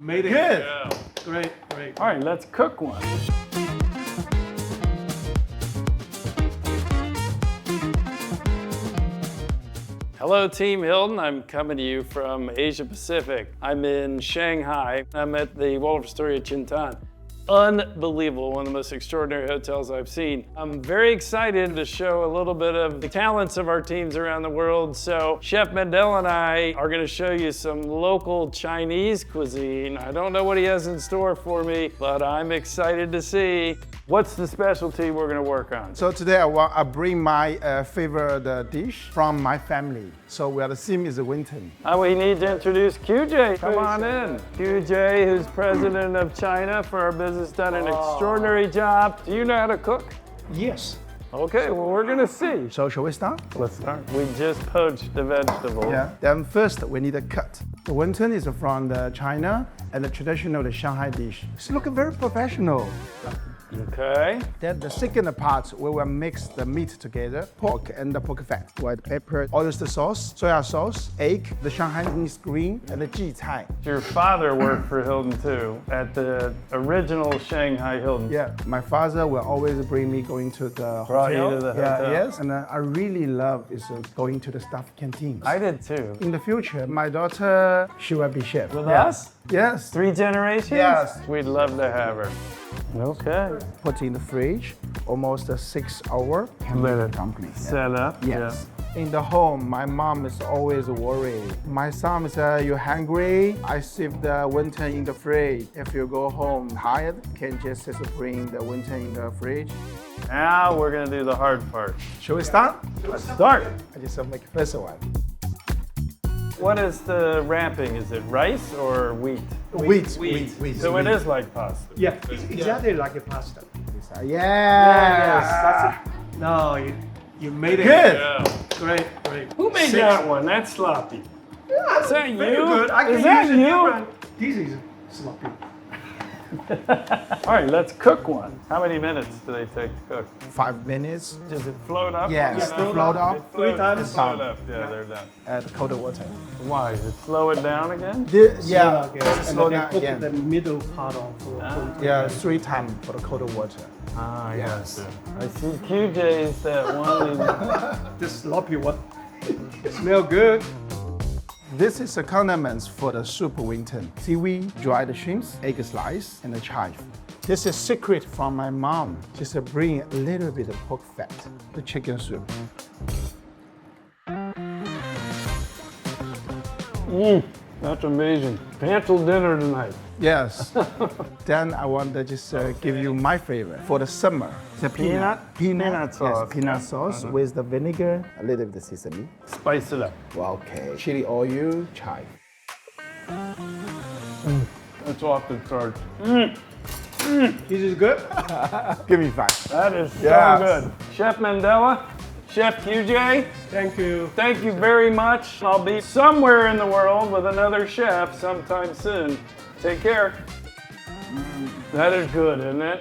Made it. Good. Yeah. Great, great. All right, let's cook one. Hello, Team Hilton. I'm coming to you from Asia Pacific. I'm in Shanghai. I'm at the Waldorf Astoria Qiantan. Unbelievable, one of the most extraordinary hotels I've seen. I'm very excited to show a little bit of the talents of our teams around the world. So Chef Mandela and I are gonna show you some local Chinese cuisine. I don't know what he has in store for me, but I'm excited to see. What's the specialty we're gonna work on? So today I bring my favorite dish from my family. So the theme is Wonton. We need to introduce QJ. Come on in. QJ, who's president of China for our business, done an extraordinary job. Do you know how to cook? Yes. Okay, well, we're gonna see. So shall we start? Let's start. We just poached the vegetables. Yeah. Then first we need a cut. The wonton is from China and the traditional Shanghai dish. It's looking very professional. Okay. Then the second part, we will mix the meat together, pork and the pork fat, white pepper, oyster sauce, soya sauce, egg, the Shanghainese green, and the jicai. Your father worked for Hilton too, at the original Shanghai Hilton. Yeah, my father will always bring me going to the Brought hotel. you to the hotel. Yeah, yes. And I really love is going to the staff canteens. I did too. In the future, my daughter, she will be chef. With us? Yes. 3 generations? Yes. We'd love to have her. Okay. Put in the fridge, almost 6 hours. Let it Dumpling. set up. Yes. In the home, my mom is always worried. My son says, "You hungry?" I save the wonton in the fridge. If you go home tired, can just bring the wonton in the fridge. Now we're gonna do the hard part. Shall we start? Let's start. I just make first one. What is the wrapping? Is it rice or wheat? Wheat. So it is like pasta. Yeah, it's exactly like a pasta. Yes. That's it. No, you made it. Good. Yeah. Great, great. Who made that one? That's sloppy. Is that Very you? good. I can Is that use a you? different. This is sloppy. All right, let's cook one. How many minutes do they take to cook? 5 minutes. Does it float up? Yes, You know? float up. It floats, 3 times. it's float up. Yeah, they're done. Add cold water. Why? Does it slow it down again? Yeah. Okay. Slow And then down cook again. the middle part of Yeah, 3 times for the cold water. Ah, Yes. I see QJ's that one. the sloppy one. It smells good. This is the condiments for the soup wonton. Seaweed, dried shrimps, egg slice, and the chive. This is secret from my mom. Just bring a little bit of pork fat, the chicken soup. That's amazing. Cancel dinner tonight. Yes. Then I want to just give you my favorite for the summer. The Peanut sauce. Yes, peanut sauce with the vinegar, a little bit of sesame. Spice it up. Well, okay. Chili oil, chive. That's off the charts. This is good. Give me 5. That is so Yes. good. Chef Mandela, Chef QJ, Thank you. thank you very much. I'll be somewhere in the world with another chef sometime soon. Take care. That is good, isn't it?